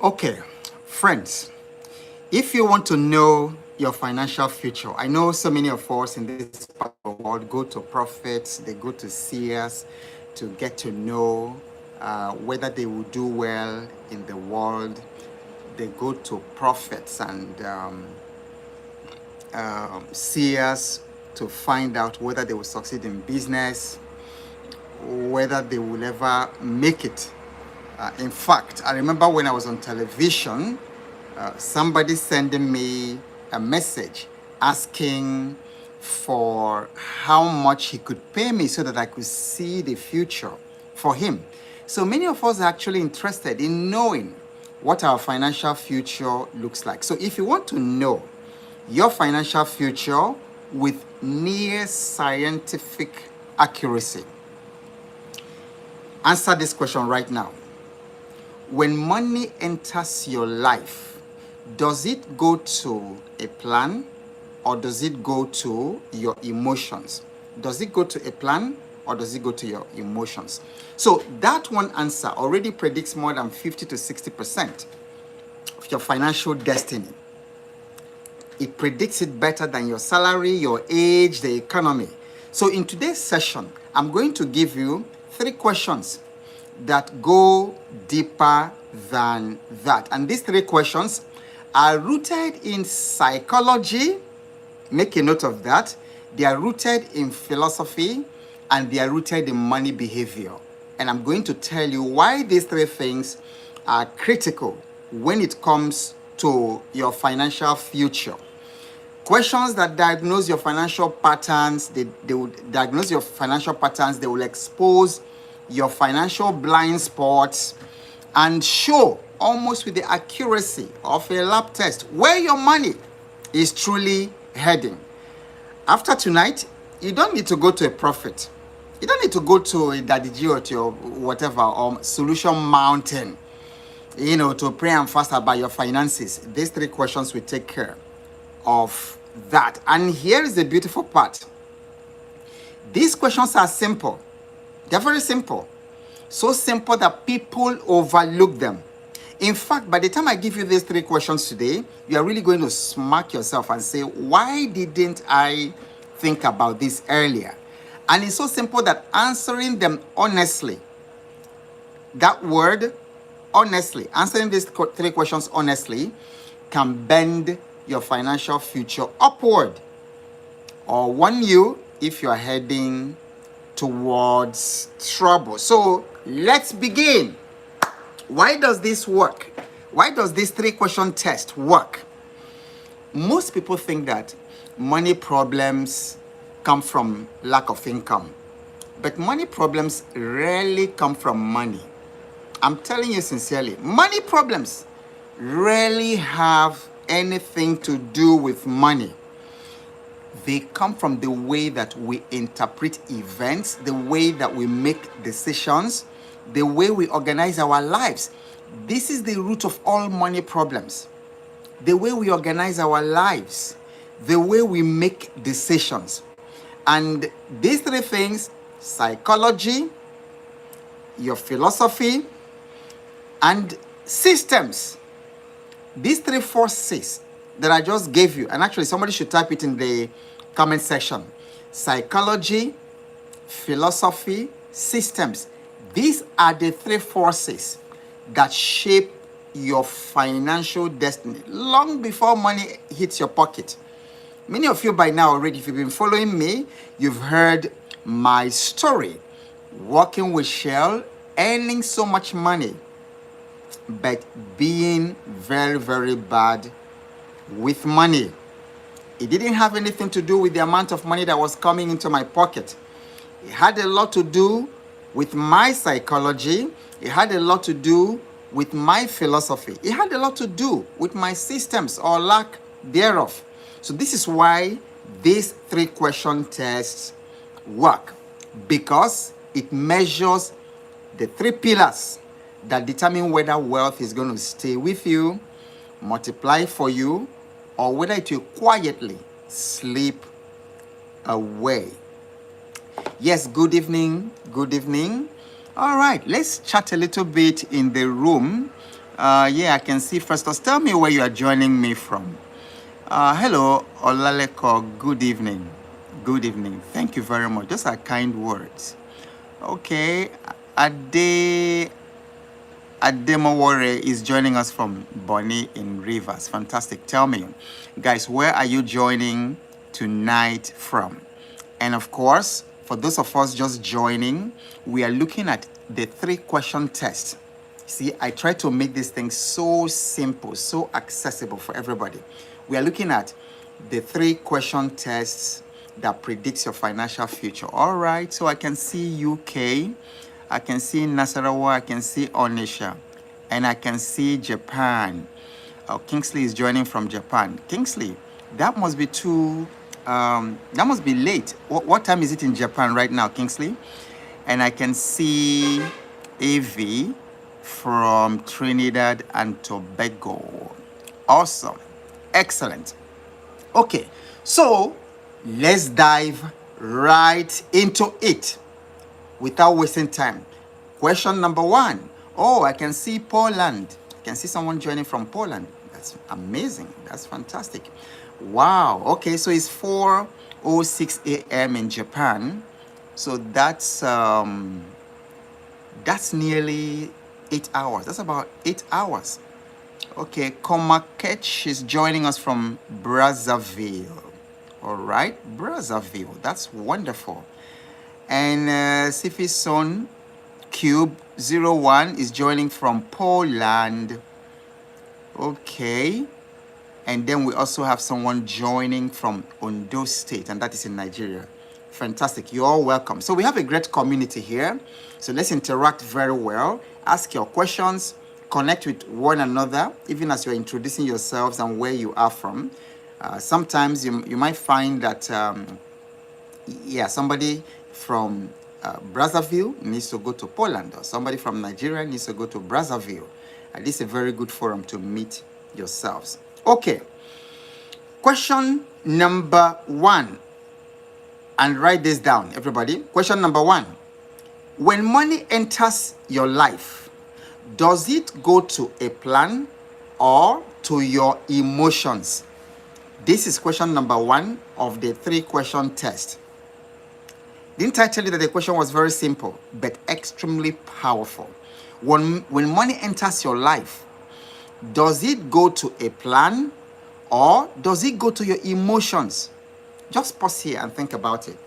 Okay, friends, if you want to know your financial future, I know so many of us in this part of the world go to prophets, they go to seers to get to know whether they will do well in the world. They go to prophets and seers to find out whether they will succeed in business, whether they will ever make it. In fact, I remember when I was on television, somebody sending me a message asking for how much he could pay me so that I could see the future for him. So many of us are actually interested in knowing what our financial future looks like. So if you want to know your financial future with near scientific accuracy, answer this question right now. When money enters your life, does it go to a plan or does it go to your emotions? Does it go to a plan or does it go to your emotions? So that one answer already predicts more than 50 to 60% of your financial destiny. It predicts it better than your salary, your age, the economy. So in today's session, I'm going to give you 3 questions that go deeper than that. And these 3 questions are rooted in psychology. Make a note of that. They are rooted in philosophy and they are rooted in money behavior. And I'm going to tell you why these 3 things are critical when it comes to your financial future. Questions that diagnose your financial patterns, they will diagnose your financial patterns, they will expose your financial blind spots and show almost with the accuracy of a lab test where your money is truly heading. After tonight, you don't need to go to a prophet. You don't need to go to a Daddy G or to whatever, or Solution Mountain, to pray and fast about your finances. These 3 questions will take care of that. And here is the beautiful part. These questions are simple. They're very simple. So simple that people overlook them. In fact, by the time I give you these 3 questions today, you are really going to smack yourself and say, why didn't I think about this earlier? And it's so simple that answering them honestly, that word, honestly, answering these 3 questions honestly can bend your financial future upward or warn you if you are heading towards trouble. So let's begin. Why does this work? Why does this 3-question test work? Most people think that money problems come from lack of income, but money problems rarely come from money. I'm telling you sincerely, money problems rarely have anything to do with money. They come from the way that we interpret events, the way that we make decisions, the way we organize our lives. This is the root of all money problems. The way we organize our lives, the way we make decisions. And these 3 things, psychology, your philosophy, and systems, these 3 forces that I just gave you, and actually somebody should type it in the comment section. Psychology, philosophy, systems. These are the 3 forces that shape your financial destiny long before money hits your pocket. Many of you by now already, if you've been following me, you've heard my story. Working with Shell, earning so much money, but being very, very bad with money. It didn't have anything to do with the amount of money that was coming into my pocket. It had a lot to do with my psychology. It had a lot to do with my philosophy. It had a lot to do with my systems or lack thereof. So this is why these 3-question tests work, because it measures the 3 pillars that determine whether wealth is going to stay with you, multiply for you, or whether it will quietly slip away. Yes, good evening. Good evening. All right, let's chat a little bit in the room. Yeah, I can see first. Tell me where you are joining me from. Hello, Olaleko. Good evening. Good evening. Thank you very much. Those are kind words. Okay. Ade Ademowore is joining us from Bonny in Rivers. Fantastic. Tell me, guys, where are you joining tonight from? And of course, for those of us just joining, we are looking at the 3-question test. See, I try to make this thing so simple, so accessible for everybody. We are looking at the 3-question tests that predicts your financial future. All right, so I can see UK, I can see Nasarawa, I can see Onisha, and I can see Japan. Kingsley is joining from Japan. Kingsley, that must be that must be late. What time is it in Japan right now, Kingsley? And I can see AV from Trinidad and Tobago. Awesome. Excellent. Okay, so let's dive right into it without wasting time. Question number 1. Oh, I can see Poland. I can see someone joining from Poland. That's amazing. That's fantastic. Wow. Okay, so it's 4:06 a.m. in Japan. So that's nearly 8 hours. That's about 8 hours. Okay, Komakech is joining us from Brazzaville. All right, Brazzaville. That's wonderful. And Sifison Cube 01 is joining from Poland. Okay. And then we also have someone joining from Ondo State, and that is in Nigeria. Fantastic. You're all welcome. So we have a great community here. So let's interact very well. Ask your questions. Connect with one another, even as you're introducing yourselves and where you are from. Sometimes you might find that, somebody from Brazzaville needs to go to Poland, or somebody from Nigeria needs to go to Brazzaville. This is a very good forum to meet yourselves. Okay. Question number 1. And write this down, everybody. Question number 1. When money enters your life, does it go to a plan or to your emotions? This is question number 1 of the 3-question test. Didn't I tell you that the question was very simple, but extremely powerful? When money enters your life, does it go to a plan or does it go to your emotions? Just pause here and think about it.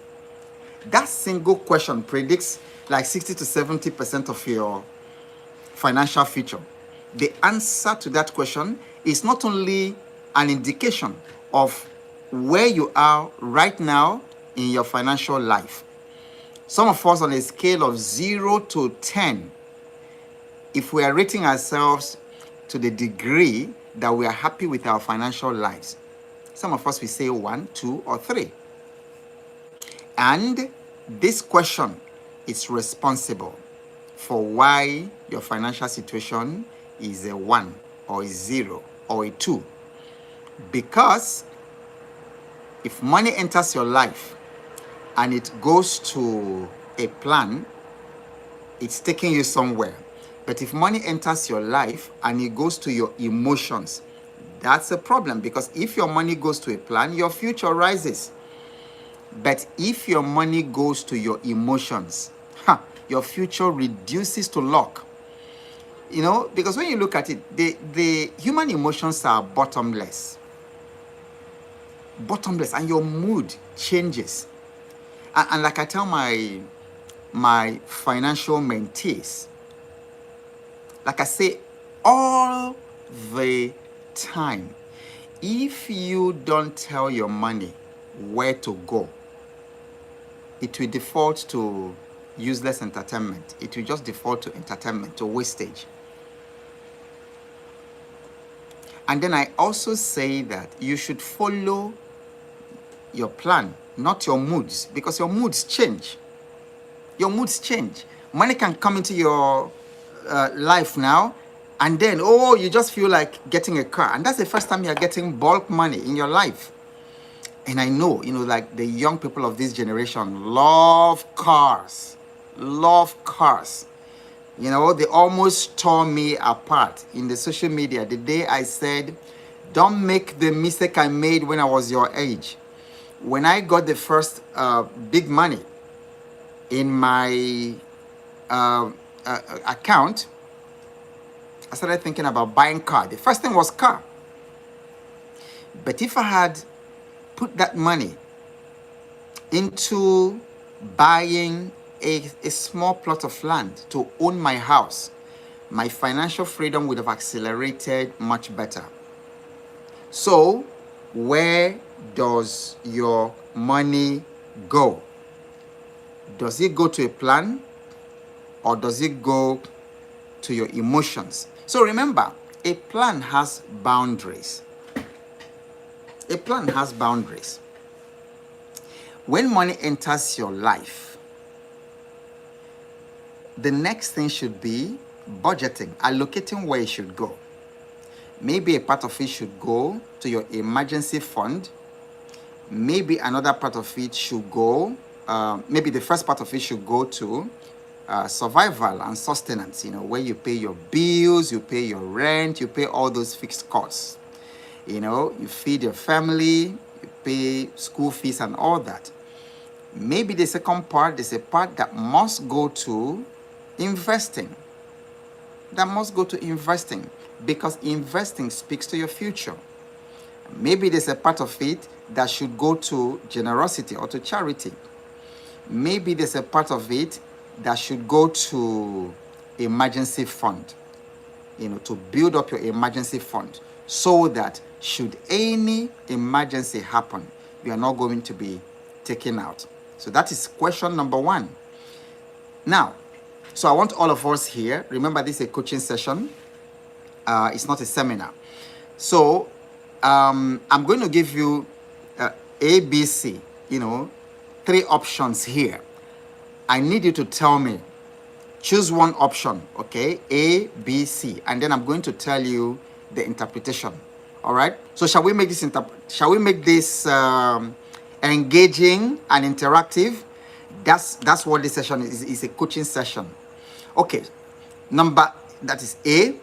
That single question predicts like 60 to 70% of your financial future. The answer to that question is not only an indication of where you are right now in your financial life. Some of us on a scale of 0 to 10, if we are rating ourselves to the degree that we are happy with our financial lives, some of us will say 1, 2, or 3. And this question is responsible for why your financial situation is a 1 or a 0 or a 2. Because if money enters your life and it goes to a plan, it's taking you somewhere. But if money enters your life and it goes to your emotions, that's a problem, because if your money goes to a plan, your future rises. But if your money goes to your emotions, your future reduces to luck. You know, because when you look at it, the human emotions are bottomless. Bottomless, and your mood changes. And like I tell my financial mentees, like I say all the time, if you don't tell your money where to go, it will default to useless entertainment. It will just default to entertainment, to wastage. And then I also say that you should follow your plan, not your moods, because your moods change. Your moods change. Money can come into your life now, and then, you just feel like getting a car. And that's the first time you're getting bulk money in your life. And I know, like the young people of this generation love cars. Love cars. You know, they almost tore me apart in the social media the day I said, don't make the mistake I made when I was your age. When I got the first big money in my uh, account, I started thinking about buying car. The first thing was car. But if I had put that money into buying a small plot of land to own my house, my financial freedom would have accelerated much better. So, where does your money go? Does it go to a plan, or does it go to your emotions? So remember, a plan has boundaries. A plan has boundaries. When money enters your life, the next thing should be budgeting, allocating where it should go. Maybe a part of it should go to your emergency fund. Maybe another part of it should go, maybe the first part of it should go to survival and sustenance, you know, where you pay your bills, you pay your rent, you pay all those fixed costs. You know, you feed your family, you pay school fees and all that. Maybe the second part, there's a part that must go to investing. That must go to investing, because investing speaks to your future. Maybe there's a part of it that should go to generosity or to charity. Maybe there's a part of it that should go to emergency fund, you know, to build up your emergency fund, so that should any emergency happen, you are not going to be taken out. So that is question number one. Now, so I want all of us here, remember this is a coaching session. It's not a seminar. So I'm going to give you A, B, C, you know, 3 options here. I need you to tell me, choose one option, okay? A, B, C, and then I'm going to tell you the interpretation. All right? So shall we make this engaging and interactive? That's what this session is a coaching session. Okay. That is A.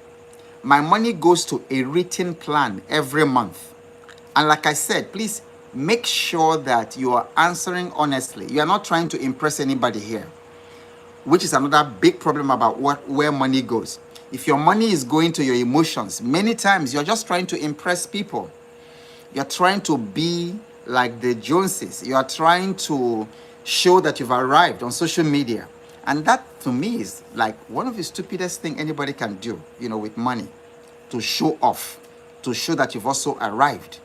My money goes to a written plan every month. And like I said, please make sure that you are answering honestly. You are not trying to impress anybody here, which is another big problem about where money goes. If your money is going to your emotions, many times you're just trying to impress people. You're trying to be like the Joneses. You are trying to show that you've arrived on social media. And that, to me, is like one of the stupidest things anybody can do, you know, with money, to show off, to show that you've also arrived.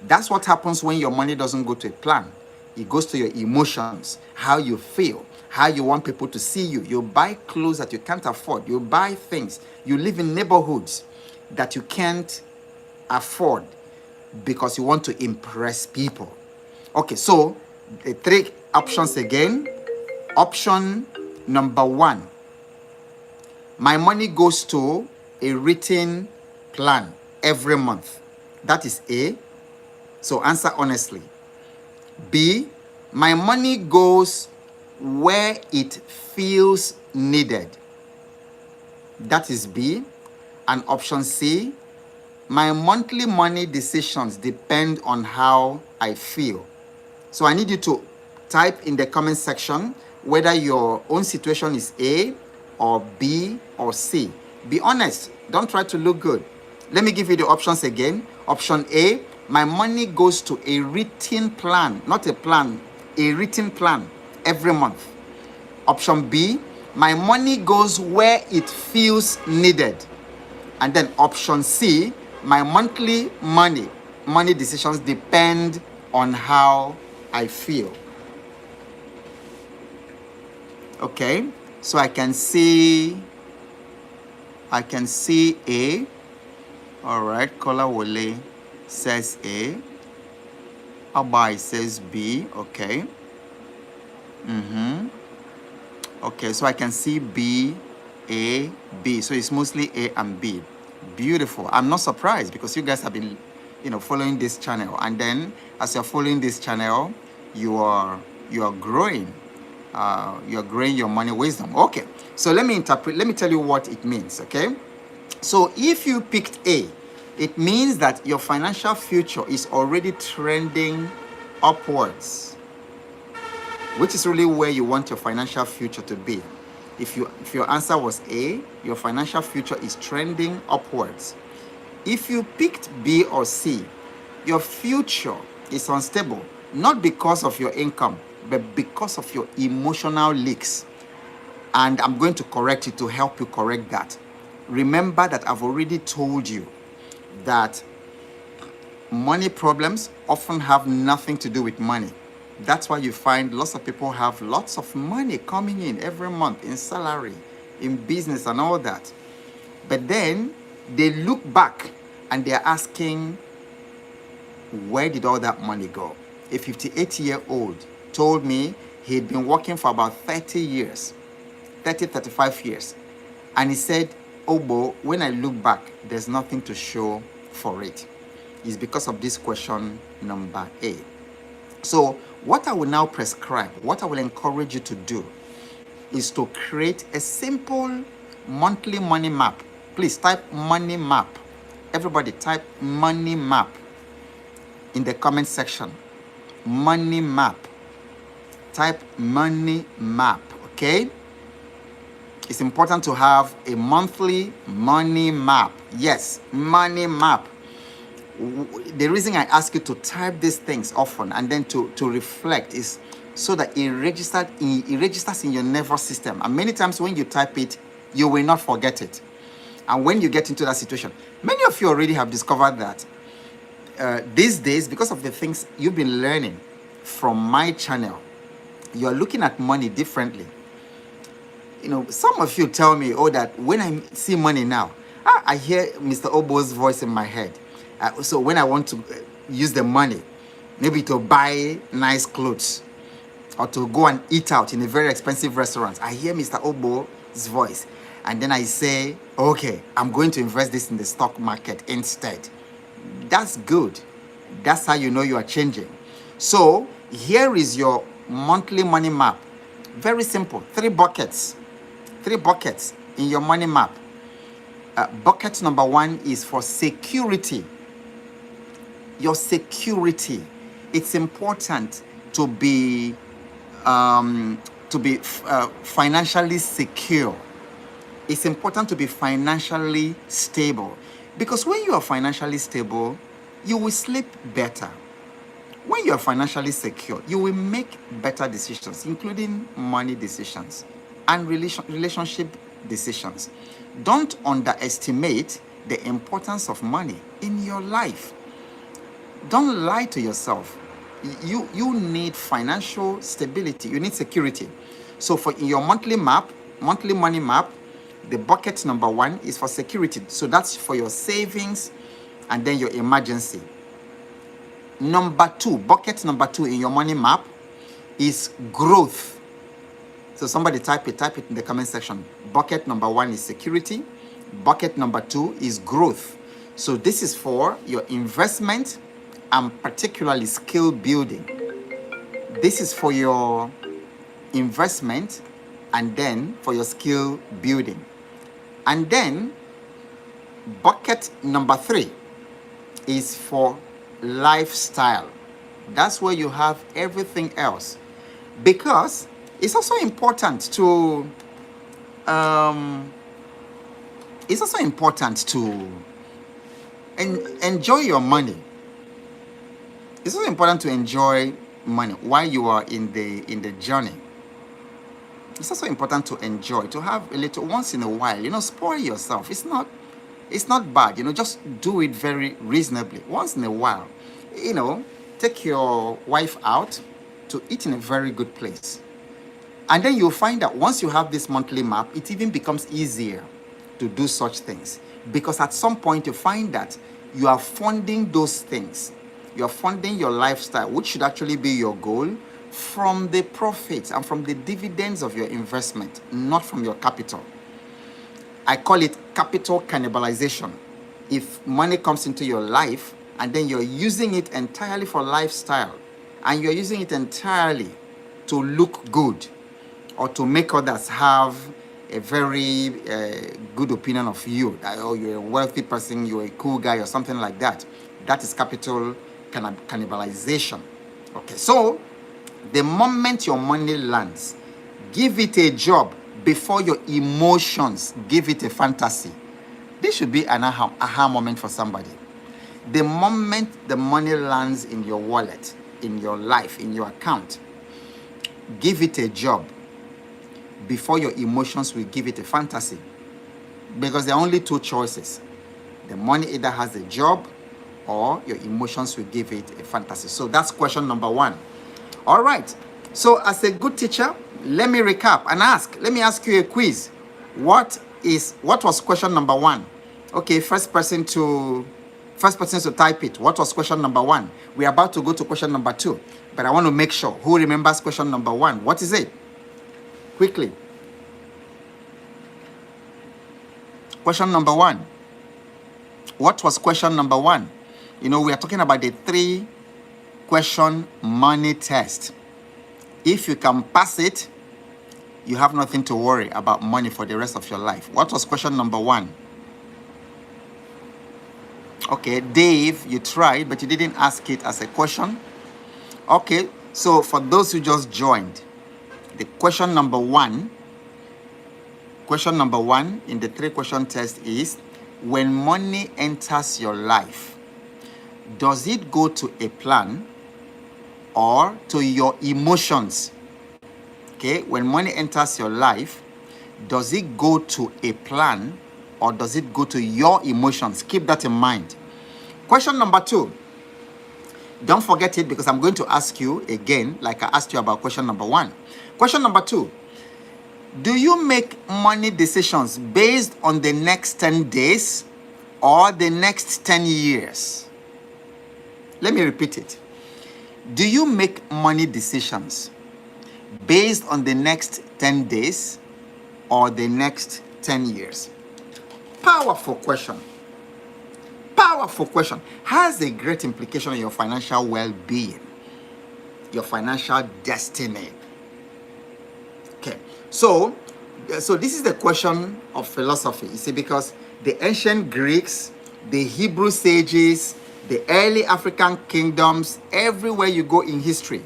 That's what happens when your money doesn't go to a plan. It goes to your emotions, how you feel, how you want people to see you. You buy clothes that you can't afford. You buy things. You live in neighborhoods that you can't afford because you want to impress people. Okay, so the 3 options again. Option number 1. My money goes to a written plan every month. That is A. So answer honestly. B. My money goes where it feels needed. That is B. And option C. My monthly money decisions depend on how I feel. So I need you to type in the comment section whether your own situation is A or B or C. Be honest. Don't try to look good. Let me give you the options again. Option A, my money goes to a written plan, not a plan, a written plan every month. Option B, my money goes where it feels needed. And then option C, my monthly money decisions depend on how I feel. Okay, so I can see A. All right, Kola Wole says A. Abai says B. Okay. Okay, so I can see B, A, B. So it's mostly A and B. Beautiful. I'm not surprised because you guys have been, following this channel. And then as you're following this channel, you are growing. you're growing your money wisdom. Okay, so let me tell you what it means. Okay, so if you picked A, it means that your financial future is already trending upwards, which is really where you want your financial future to be. If your answer was A, your financial future is trending upwards. If you picked B or C, your future is unstable, not because of your income, but because of your emotional leaks. And I'm going to correct it to help you correct that. Remember that I've already told you that money problems often have nothing to do with money. That's why you find lots of people have lots of money coming in every month in salary, in business, and all that. But then they look back and they're asking, where did all that money go? A 58-year-old told me he'd been working for about 30 years, 35 years. And he said, Obo, when I look back, there's nothing to show for it. It's because of this question number A. So what I will now prescribe, what I will encourage you to do is to create a simple monthly money map. Please type money map. Everybody type money map in the comment section. Money map. Type money map, okay? It's important to have a monthly money map. Yes, money map. The reason I ask you to type these things often and then to reflect is so that it registers in your nervous system. And many times when you type it, you will not forget it. And when you get into that situation, many of you already have discovered that these days, because of the things you've been learning from my channel, you're looking at money differently. You know, some of you tell me, oh, that when I see money now, I hear Mr. Obo's voice in my head. So when I want to use the money, maybe to buy nice clothes or to go and eat out in a very expensive restaurant, I hear Mr. Obo's voice. And then I say, okay, I'm going to invest this in the stock market instead. That's good. That's how you know you are changing. So here is your monthly money map. Very simple. 3 buckets. 3 buckets in your money map. Bucket number 1 is for security. Your security. It's important to be financially secure. It's important to be financially stable, because when you are financially stable, you will sleep better. When you are financially secure, you will make better decisions, including money decisions and relationship decisions. Don't underestimate the importance of money in your life. Don't lie to yourself. You need financial stability. You need security. So for in your monthly money map, the bucket number 1 is for security. So that's for your savings and then your emergency. Bucket number 2 in your money map is growth. So somebody type it in the comment section. Bucket number 1 is security. Bucket number 2 is growth. So this is for your investment and particularly skill building. This is for your investment and then for your skill building. And then bucket number 3 is for lifestyle. That's where you have everything else, because it's also important to enjoy your money. It's also important to enjoy money while you are in the journey. It's also important to enjoy, to have a little once in a while, spoil yourself. It's not bad, just do it very reasonably. Once in a while, take your wife out to eat in a very good place. And then you'll find that once you have this monthly map, it even becomes easier to do such things. Because at some point you find that you are funding those things. You're funding your lifestyle, which should actually be your goal, from the profits and from the dividends of your investment, not from your capital. I call it capital cannibalization. If money comes into your life and then you're using it entirely for lifestyle and you're using it entirely to look good, or to make others have a very good opinion of you, that, oh, you're a wealthy person, you're a cool guy, or something like that. That is capital cannibalization. Okay, so the moment your money lands, give it a job before your emotions give it a fantasy. This should be an aha moment for somebody. The moment the money lands in your wallet, in your life, in your account, give it a job before your emotions will give it a fantasy. Because there are only two choices. The money either has a job or your emotions will give it a fantasy. So that's question number one. All right. So as a good teacher, let me recap and let me ask you a quiz. What was question number one? Okay, first person to type it. What was question number one? We're about to go to question number two, but I want to make sure who remembers question number one. What is it? Quickly. Question number one. What was question number one? We are talking about the 3-question money test. If you can pass it, you have nothing to worry about money for the rest of your life. What was question number one? Okay, Dave, you tried, but you didn't ask it as a question. Okay, so for those who just joined, the question number one in the 3-question test is, when money enters your life, does it go to a plan or to your emotions? Okay, when money enters your life, does it go to a plan or does it go to your emotions? Keep that in mind. Question number 2. Don't forget it, because I'm going to ask you again, like I asked you about question number 1. Question number 2. Do you make money decisions based on the next 10 days or the next 10 years? Let me repeat it. Do you make money decisions based on the next 10 days or the next 10 years? Powerful question. Powerful question. Has a great implication on your financial well-being, your financial destiny. Okay, so this is the question of philosophy. You see, because the ancient Greeks, the Hebrew sages, the early African kingdoms, everywhere you go in history,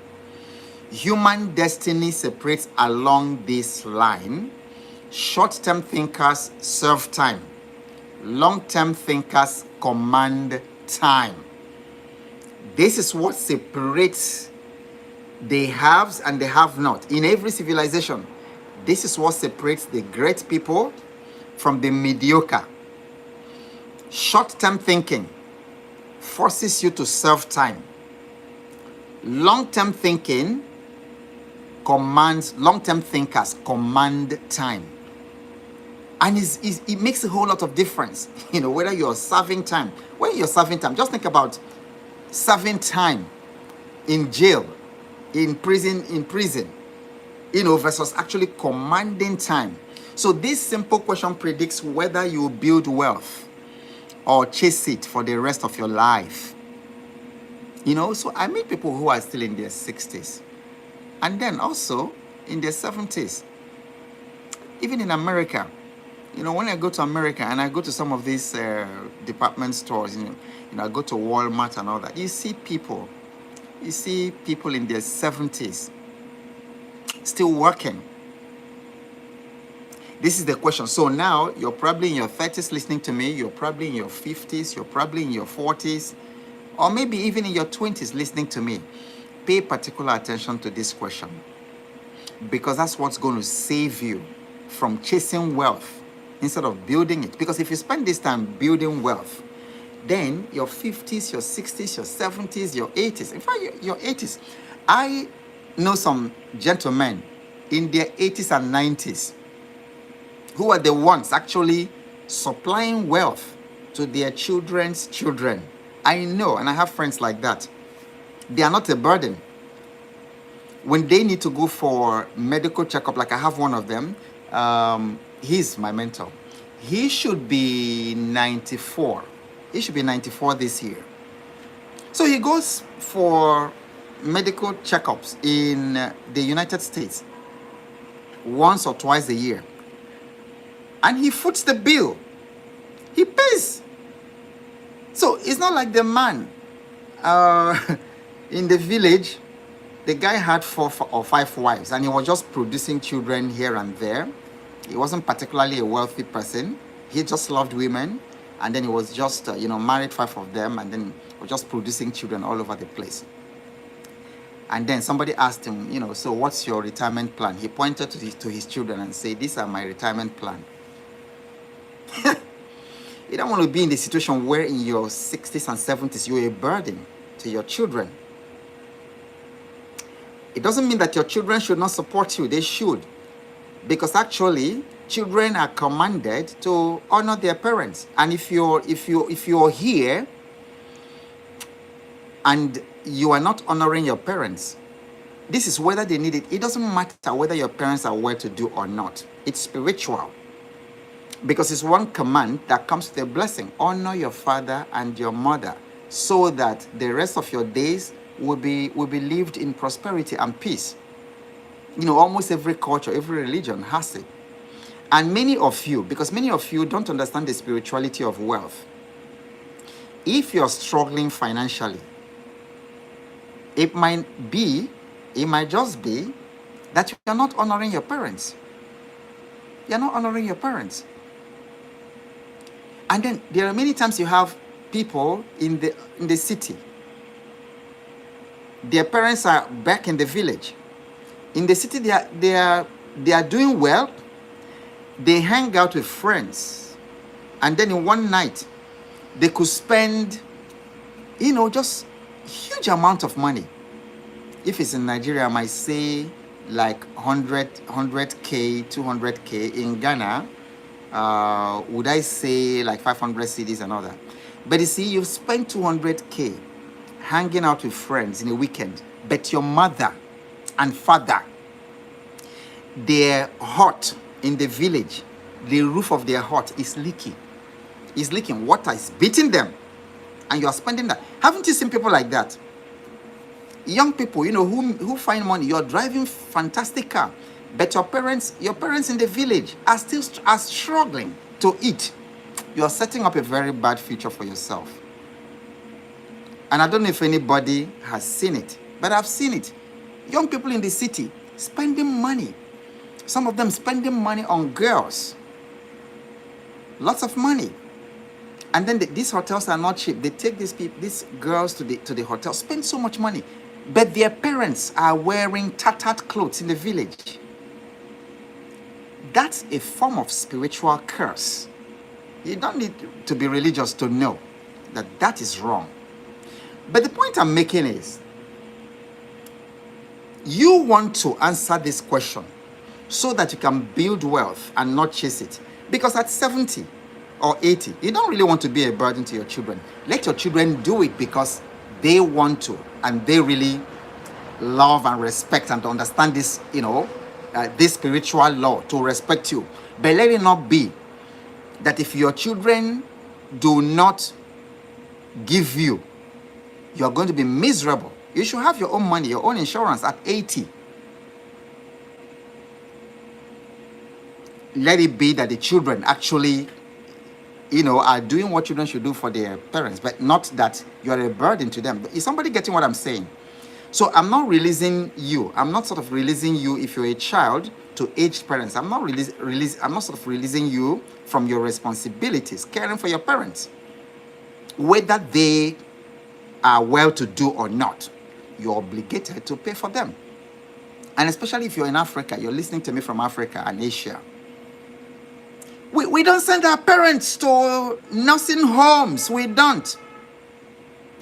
human destiny separates along this line. Short-term thinkers serve time. Long-term thinkers command time. This is what separates the haves and the have-not. In every civilization, this is what separates the great people from the mediocre. Short-term thinking forces you to serve time. Long-term thinking long-term thinkers command time. And it makes a whole lot of difference, whether you're serving time. When you're serving time, just think about serving time in jail, in prison, versus actually commanding time. So this simple question predicts whether you build wealth or chase it for the rest of your life. So I meet people who are still in their 60s and then also in their 70s. Even in America, when I go to America and I go to some of these department stores, I go to Walmart and all that, you see people in their 70s still working. This is the question. So now you're probably in your 30s listening to me, you're probably in your 50s, you're probably in your 40s, or maybe even in your 20s listening to me. Pay particular attention to this question, because that's what's going to save you from chasing wealth instead of building it. Because if you spend this time building wealth, then your 50s, your 60s, your 70s, your 80s, in fact, your 80s. I know some gentlemen in their 80s and 90s who are the ones actually supplying wealth to their children's children. I know, and I have friends like that. They are not a burden. When they need to go for medical checkup, like I have one of them, he's my mentor. He should be 94. He should be 94 this year. So he goes for medical checkups in the United States. once or twice a year. And he foots the bill. He pays. So it's not like the man in the village, the guy had 4 or 5 wives and he was just producing children here and there. He wasn't particularly a wealthy person. He just loved women. And then he was just, married 5 of them, and then was just producing children all over the place. And then somebody asked him, so what's your retirement plan? He pointed to his children and said, these are my retirement plan. You don't want to be in the situation where in your 60s and 70s, you're a burden to your children. It doesn't mean that your children should not support you. They should. Because actually, children are commanded to honor their parents. And if you're here and you are not honoring your parents, this is whether they need it. It doesn't matter whether your parents are well-to-do or not. It's spiritual. Because it's one command that comes with a blessing. Honor your father and your mother so that the rest of your days will be lived in prosperity and peace. Almost every culture, every religion has it. And many of you don't understand the spirituality of wealth. If you're struggling financially, it might just be that you're not honoring your parents. You're not honoring your parents. And then there are many times you have people in the city. Their parents are back in the village. In the city, they are doing well. They hang out with friends. And then in one night, they could spend, just huge amount of money. If it's in Nigeria, I might say like 100K, 200K. In Ghana, would I say like 500 cedis and all that. But you see, you've spent 200K hanging out with friends in a weekend, but your mother and father, their hut in the village, the roof of their hut is leaking. It's leaking. Water is beating them. And you are spending that. Haven't you seen people like that? Young people, who find money. You're driving fantastic car. But your parents in the village are struggling to eat. You are setting up a very bad future for yourself. And I don't know if anybody has seen it, but I've seen it. Young people in the city spending money. Some of them spending money on girls. Lots of money. And then these hotels are not cheap. They take these girls to the hotel, spend so much money. But their parents are wearing tattered clothes in the village. That's a form of spiritual curse. You don't need to be religious to know that is wrong. But the point I'm making is, you want to answer this question so that you can build wealth and not chase it. Because at 70 or 80, you don't really want to be a burden to your children. Let your children do it because they want to and they really love and respect and understand this, this spiritual law to respect you. But let it not be that if your children do not give you, you're going to be miserable. You should have your own money, your own insurance at 80. Let it be that the children actually, are doing what children should do for their parents, but not that you're a burden to them. Is somebody getting what I'm saying? So I'm not releasing you. I'm not sort of releasing you if you're a child to aged parents. I'm not sort of releasing you from your responsibilities, caring for your parents. Whether they are well-to-do or not, you're obligated to pay for them. And especially if you're in Africa, you're listening to me from Africa and Asia. We don't send our parents to nursing homes. We don't.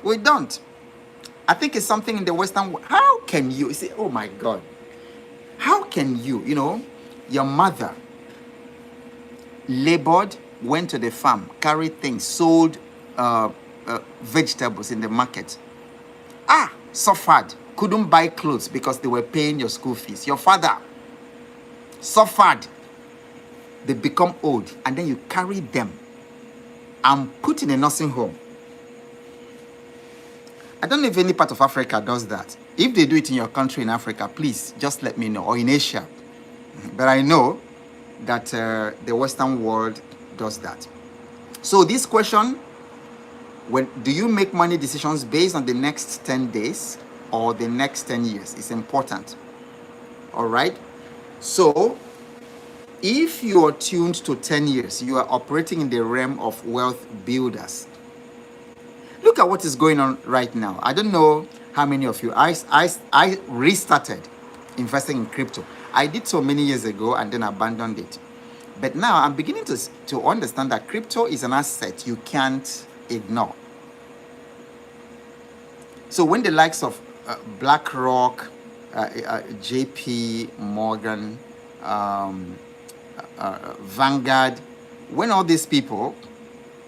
I think it's something in the Western world. How can you say, oh my God, how can you, your mother labored, went to the farm, carried things, sold vegetables in the market, suffered, couldn't buy clothes because they were paying your school fees. Your father suffered. They become old, and then you carry them and put in a nursing home. I don't know if any part of Africa does that. If they do it in your country in Africa, please just let me know, or in Asia. But I know that the Western world does that. So this question, when do you make money decisions based on the next 10 days or the next 10 years? It's important. All right. So if you are tuned to 10 years, you are operating in the realm of wealth builders. Look at what is going on right now. I don't know how many of you, I restarted investing in crypto. I did so many years ago and then abandoned it. But now I'm beginning to understand that crypto is an asset you can't ignore. So when the likes of BlackRock, JP Morgan, Vanguard, when all these people,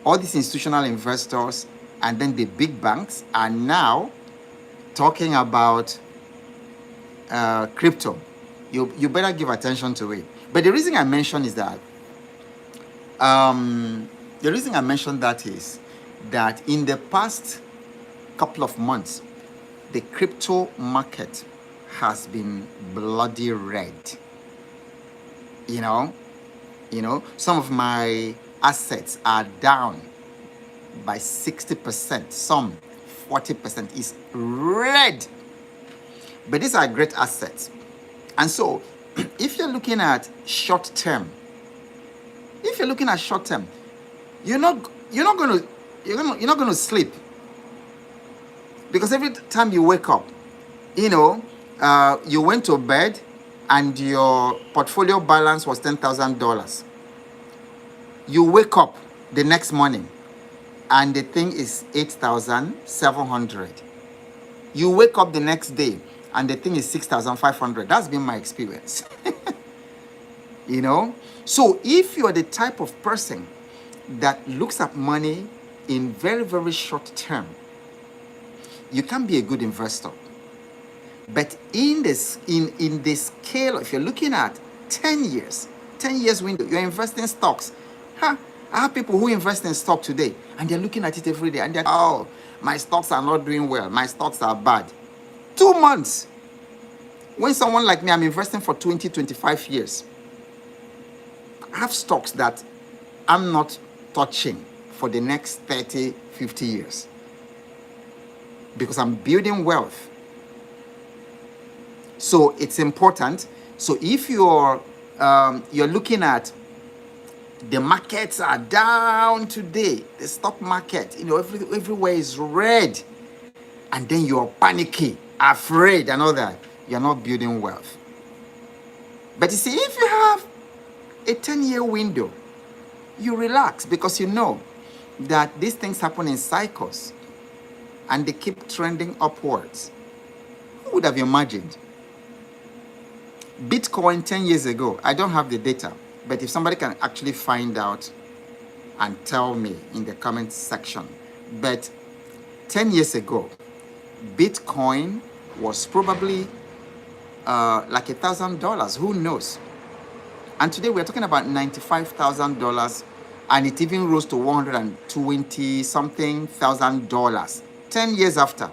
all these institutional investors, and then the big banks are now talking about crypto, you better give attention to it. But the reason I mention is that is that in the past couple of months, the crypto market has been bloody red. You know, some of my assets are down by 60%, some 40% is red. But these are great assets. And so if you're looking at short term, you're not going to sleep, because every time you wake up, you went to bed and your portfolio balance was $10,000. You wake up the next morning and the thing is 8,700. You wake up the next day and the thing is 6,500. That's been my experience. So if you're the type of person that looks at money in very, very short term, you can be a good investor. But in the scale, if you're looking at 10 years window, you're investing stocks. I have people who invest in stock today and they're looking at it every day and they're, oh, my stocks are not doing well, my stocks are bad. 2 months. When someone like me, I'm investing for 20, 25 years. I have stocks that I'm not touching for the next 30, 50 years. Because I'm building wealth. So it's important. So if you're looking at the markets are down today, the stock market, everywhere is red, and then you're panicky, afraid, and all that, you're not building wealth. But you see, if you have a 10-year window, you relax, because you know that these things happen in cycles and they keep trending upwards. Who would have imagined? Bitcoin 10 years ago, I don't have the data, but if somebody can actually find out and tell me in the comment section, but 10 years ago, Bitcoin was probably like $1,000. Who knows? And today we're talking about $95,000, and it even rose to $120 something thousand dollars 10 years after.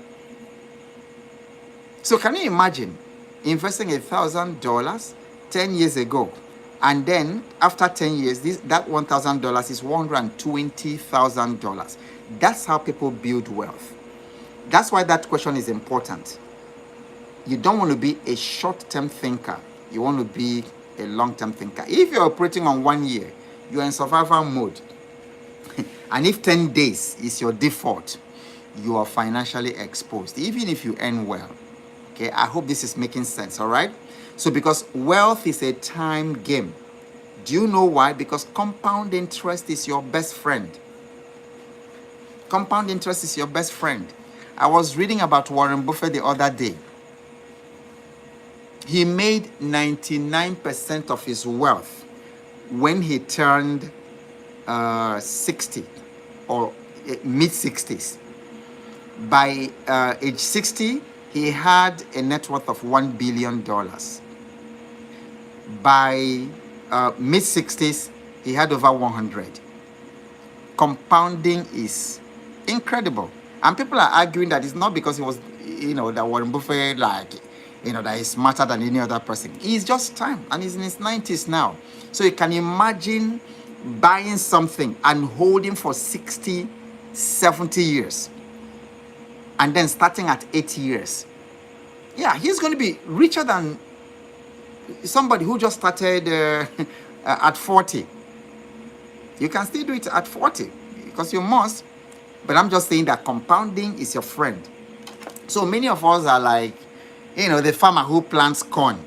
So can you imagine investing $1,000 10 years ago, and then after 10 years, that $1,000 is $120,000. That's how people build wealth. That's why that question is important. You don't want to be a short-term thinker. You want to be a long-term thinker. If you're operating on 1 year, you're in survival mode. And if 10 days is your default, you are financially exposed, even if you earn well. Okay, I hope this is making sense, all right? So because wealth is a time game. Do you know why? Because compound interest is your best friend. Compound interest is your best friend. I was reading about Warren Buffett the other day. He made 99% of his wealth when he turned 60 or mid-60s. By age 60, he had a net worth of $1 billion. By mid-60s, he had over 100. Compounding is incredible. And people are arguing that it's not because he was, that Warren Buffett, that is smarter than any other person. He's just time, and he's in his 90s now. So you can imagine buying something and holding for 60, 70 years, and then starting at 80 years. Yeah, he's going to be richer than somebody who just started at 40. You can still do it at 40 because you must. But I'm just saying that compounding is your friend. So many of us are like, the farmer who plants corn,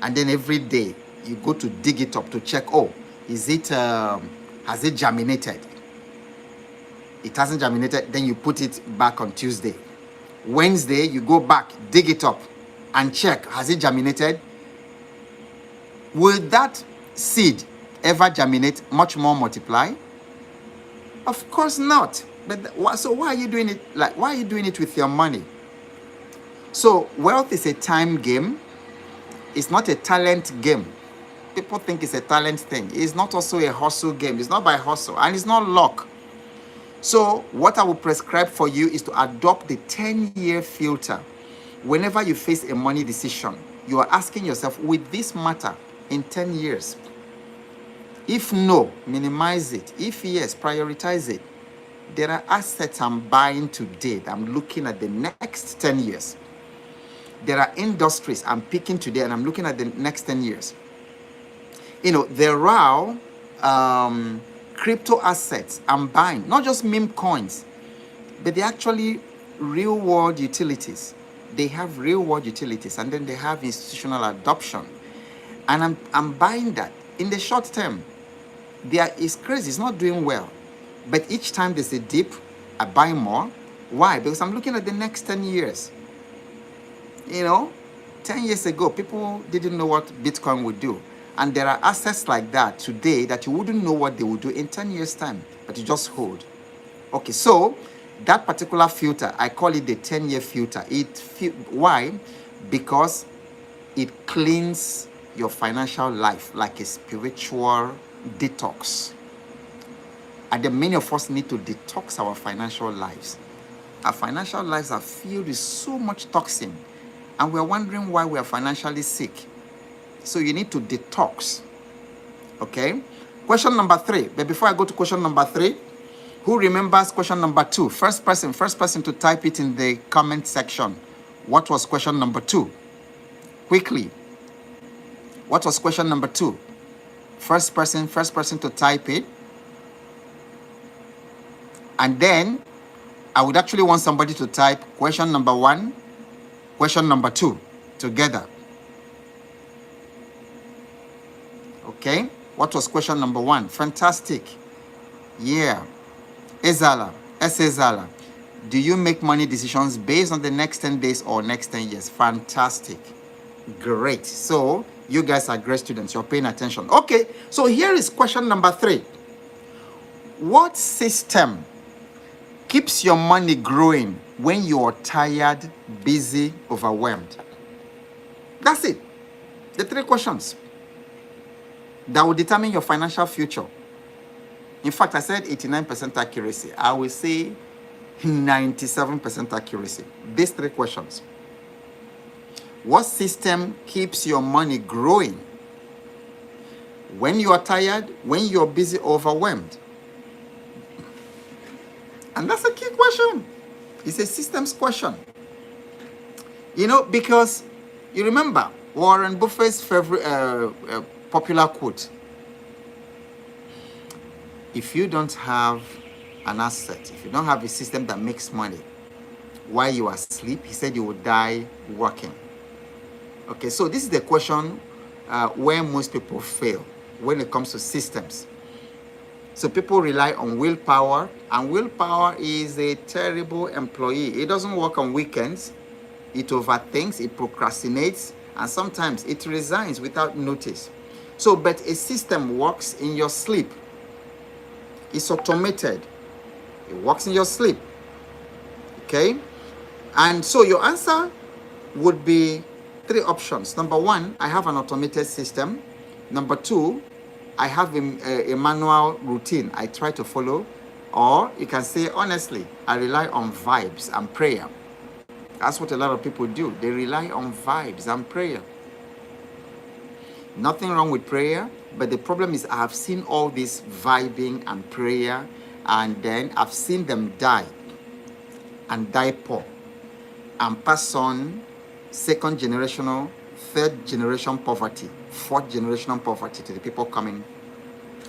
and then every day you go to dig it up to check, has it germinated? It hasn't germinated, then you put it back on Tuesday. Wednesday, you go back, dig it up, and check, has it germinated? Will that seed ever germinate, much more multiply? Of course not. But so why are you doing it? Why are you doing it with your money? So wealth is a time game. It's not a talent game. People think it's a talent thing. It's not also a hustle game. It's not by hustle, and it's not luck. So what I will prescribe for you is to adopt the 10-year filter. Whenever you face a money decision, you are asking yourself, will this matter in 10 years? If no, minimize it. If yes, prioritize it. There are assets I'm buying today that I'm looking at the next 10 years. There are industries I'm picking today and I'm looking at the next 10 years. There are crypto assets I'm buying, not just meme coins, but they're actually real world utilities. They have real world utilities, and then they have institutional adoption. And I'm buying that. In the short term, it's crazy, it's not doing well. But each time there's a dip, I buy more. Why? Because I'm looking at the next 10 years. 10 years ago, people didn't know what Bitcoin would do. And there are assets like that today that you wouldn't know what they would do in 10 years' time, but you just hold. Okay, so that particular filter, I call it the 10-year filter. Why? Because it cleans your financial life like a spiritual detox. And then many of us need to detox our financial lives. Our financial lives are filled with so much toxin, and we're wondering why we are financially sick. So you need to detox. Okay? Question number 3. But before I go to question number 3, who remembers question number 2? First person to type it in the comment section. What was question number 2? Quickly. What was question number 2? First person to type it. And then I would actually want somebody to type question number 1, question number 2 together. Okay, what was question number 1? Fantastic. Yeah. Ezala, do you make money decisions based on the next 10 days or next 10 years? Fantastic. Great. So you guys are great students. You're paying attention. Okay, so here is question number 3. What system keeps your money growing when you're tired, busy, overwhelmed? That's it. The 3 questions that will determine your financial future. In fact, I said 89% accuracy. I will say 97% accuracy. These 3 questions. What system keeps your money growing when you are tired, when you're busy, overwhelmed? And that's a key question. It's a systems question. Because you remember Warren Buffett's favorite popular quote: if you don't have an asset, if you don't have a system that makes money while you are asleep, he said you will die working. Okay, so this is the question where most people fail when it comes to systems. So people rely on willpower, and willpower is a terrible employee. It doesn't work on weekends. It overthinks, it procrastinates, and sometimes it resigns without notice. So, but a system works in your sleep. It's automated. It works in your sleep. Okay? And so your answer would be 3 options. Number 1, I have an automated system. Number 2, I have a manual routine I try to follow. Or you can say, honestly, I rely on vibes and prayer. That's what a lot of people do. They rely on vibes and prayer. Nothing wrong with prayer, but the problem is I have seen all this vibing and prayer, and then I've seen them die and die poor and pass on second generational, third generation poverty, fourth generational poverty to the people coming.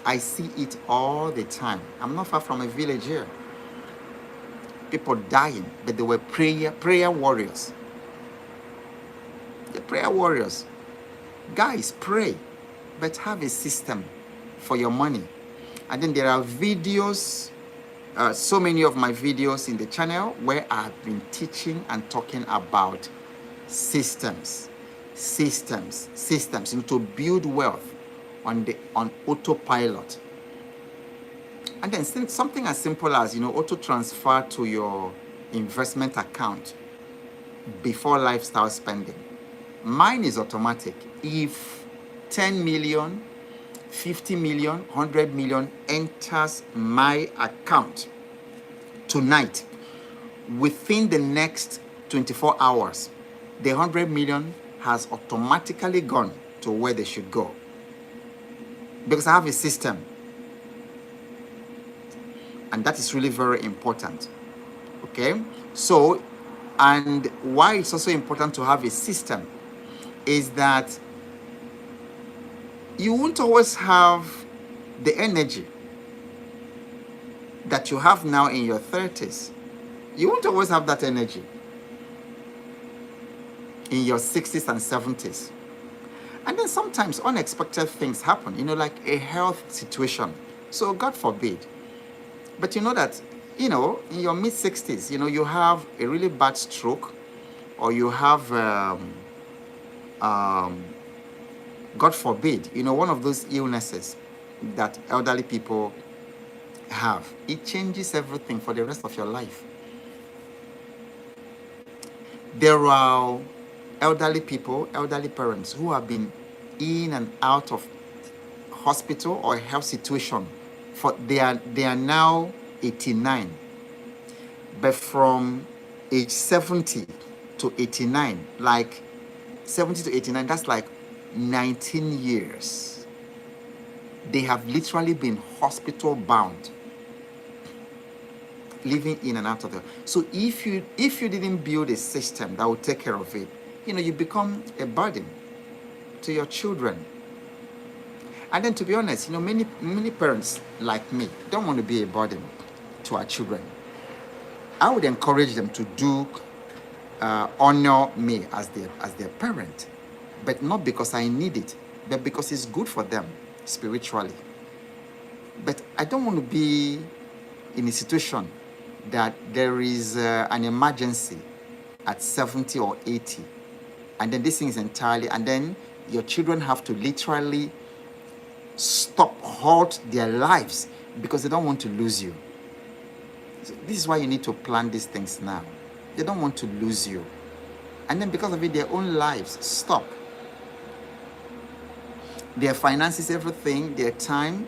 I see it all the time. I'm not far from a village here. People dying, but they were prayer warriors. The prayer warriors. Guys, pray, but have a system for your money. And then there are videos, so many of my videos in the channel where I've been teaching and talking about systems, to build wealth on autopilot. And then something as simple as, auto transfer to your investment account before lifestyle spending. Mine is automatic. If 10 million, 50 million, 100 million enters my account tonight, within the next 24 hours, the 100 million has automatically gone to where they should go. Because I have a system. And that is really very important. Okay? So, and why it's also important to have a system is that you won't always have the energy that you have now in your 30s. You won't always have that energy in your 60s and 70s. And then sometimes unexpected things happen, like a health situation. So God forbid. But you know that, in your mid-60s, you have a really bad stroke, or you have, God forbid, one of those illnesses that elderly people have. It changes everything for the rest of your life. There are elderly people, elderly parents who have been in and out of hospital or health situation they are now 89, but from age 70 to 89, like 70 to 89, that's like 19 years. They have literally been hospital bound, living in and out of there. So if you didn't build a system that would take care of it, you become a burden to your children. And then, to be honest, many parents like me don't want to be a burden to our children. I would encourage them to do honor me as their parent, but not because I need it, but because it's good for them spiritually. But I don't want to be in a situation that there is an emergency at 70 or 80, and then this thing is entirely, and then your children have to literally halt their lives because they don't want to lose you. So this is why you need to plan these things now. They don't want to lose you. And then because of it, their own lives stop. Their finances, everything, their time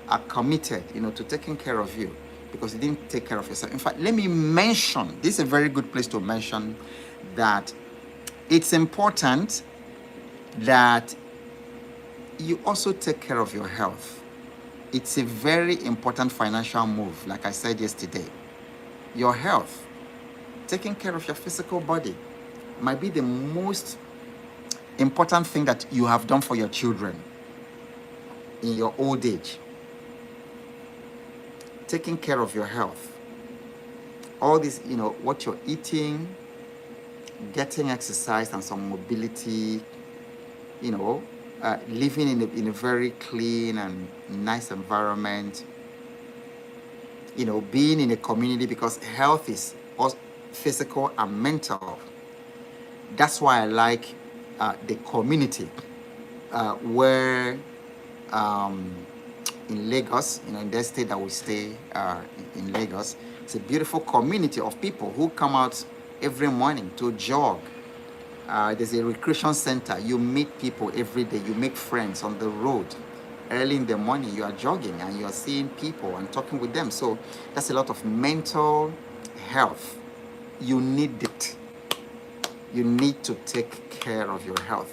are committed, to taking care of you because you didn't take care of yourself. In fact, let me mention, this is a very good place to mention that it's important that you also take care of your health. It's a very important financial move, like I said yesterday. Your health, taking care of your physical body, might be the most important thing that you have done for your children in your old age. Taking care of your health. All this, what you're eating, getting exercise and some mobility, living in a very clean and nice environment, being in a community, because health is also physical and mental. That's why I like the community where in Lagos, in the state that we stay in Lagos, it's a beautiful community of people who come out every morning to jog. There's a recreation center. You meet people every day. You make friends on the road. Early in the morning, you are jogging and you are seeing people and talking with them. So that's a lot of mental health. You need it. you need to take care of your health.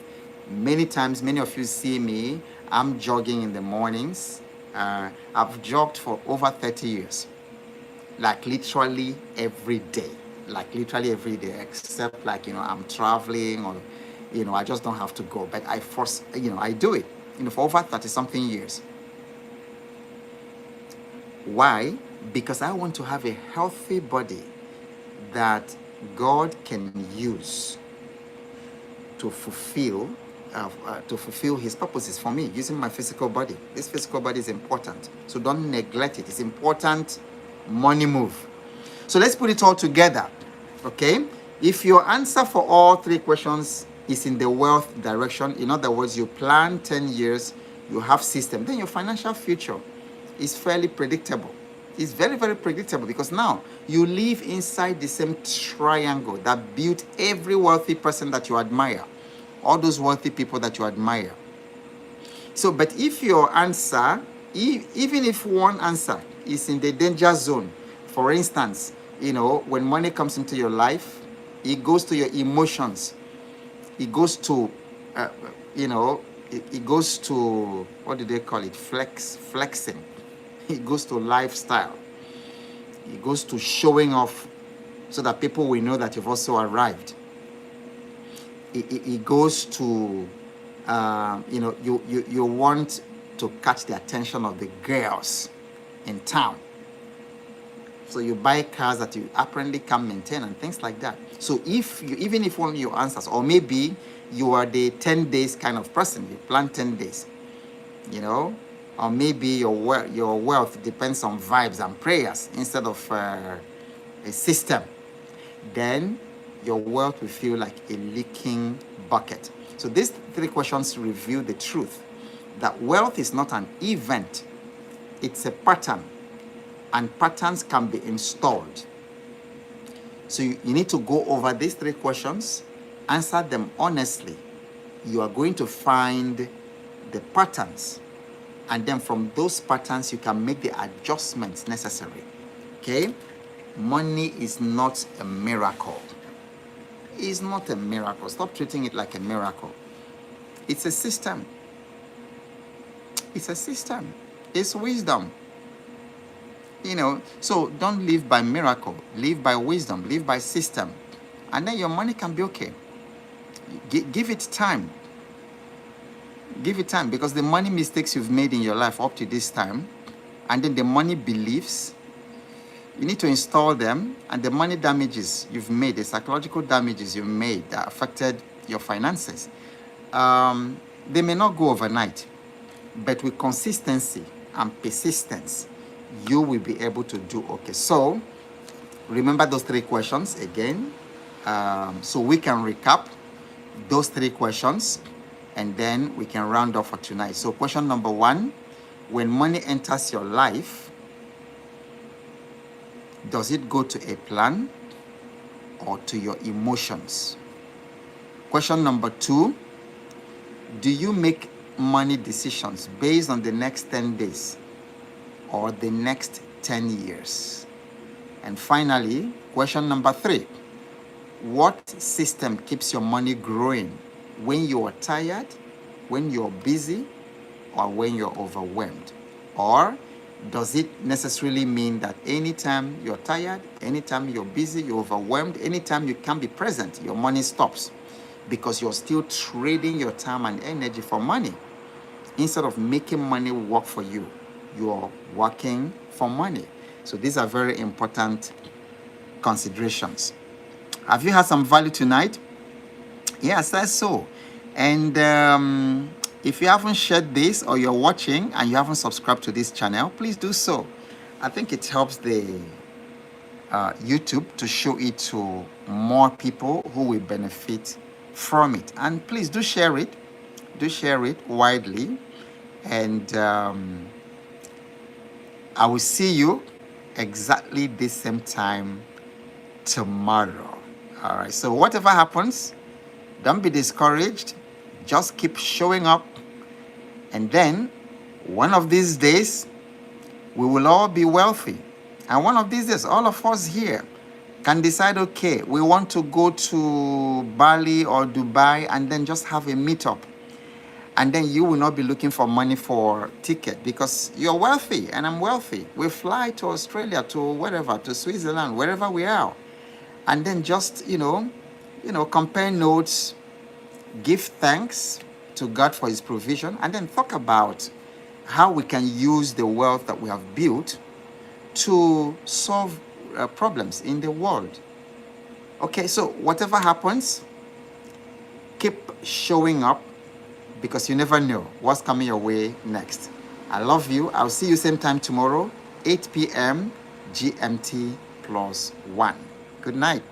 Many times, many of you see me, I'm jogging in the mornings. I've jogged for over 30 years, like literally every day, except like, I'm traveling or, I just don't have to go. But I force, I do it, for over 30 something years. Why? Because I want to have a healthy body that God can use to fulfill his purposes for me using my physical body. This physical body is important, so don't neglect it. It's important. Money move. So let's put it all together. Okay, if your answer for all three questions is in the wealth direction, in other words, you plan 10 years, you have system, then your financial future is fairly predictable. It's very, very predictable, because now you live inside the same triangle that built every wealthy person that you admire, all those wealthy people that you admire. So, but if your answer, even if one answer is in the danger zone, for instance, when money comes into your life, it goes to your emotions. It goes to, it goes to, what do they call it? Flexing. It goes to lifestyle. It goes to showing off so that people will know that you've also arrived. It goes to, you want to catch the attention of the girls in town. So you buy cars that you apparently can maintain and things like that. So even if one of your answers, or maybe you are the 10 days kind of person, you plan 10 days, or maybe your wealth depends on vibes and prayers instead of a system, then your wealth will feel like a leaking bucket. So these three questions reveal the truth that wealth is not an event, it's a pattern, and patterns can be installed. So you need to go over these three questions, answer them honestly. You are going to find the patterns, and then from those patterns you can make the adjustments necessary. Okay? Money is not a miracle. It's not a miracle. Stop treating it like a miracle. It's a system. It's a system. It's wisdom. So don't live by miracle. Live by wisdom. Live by system. And then your money can be okay. Give it time. Give it time, because the money mistakes you've made in your life up to this time, and then the money beliefs, you need to install them, and the money damages you've made, the psychological damages you've made that affected your finances, they may not go overnight, but with consistency and persistence, you will be able to do okay. So remember those three questions again, so we can recap those three questions, and then we can round off for tonight. So question number 1, when money enters your life, does it go to a plan or to your emotions? Question number 2, do you make money decisions based on the next 10 days or the next 10 years? And finally, question number 3, what system keeps your money growing when you are tired, when you're busy, or when you're overwhelmed? Or does it necessarily mean that anytime you're tired, anytime you're busy, you're overwhelmed, anytime you can't be present, your money stops? Because you're still trading your time and energy for money. Instead of making money work for you, you're working for money. So these are very important considerations. Have you had some value tonight? Yes, that's so. And if you haven't shared this, or you're watching and you haven't subscribed to this channel, please do so. I think it helps the YouTube to show it to more people who will benefit from it. And please do share it. Do share it widely. And I will see you exactly the same time tomorrow. All right. So whatever happens, don't be discouraged. Just keep showing up. And then one of these days, we will all be wealthy. And one of these days, all of us here can decide, okay, we want to go to Bali or Dubai and then just have a meetup. And then you will not be looking for money for ticket because you're wealthy and I'm wealthy. We fly to Australia, to wherever, to Switzerland, wherever we are. And then just, compare notes, give thanks to God for his provision, and then talk about how we can use the wealth that we have built to solve problems in the world. Okay, so whatever happens, keep showing up because you never know what's coming your way next. I love you. I'll see you same time tomorrow, 8 p.m. GMT plus 1. Good night.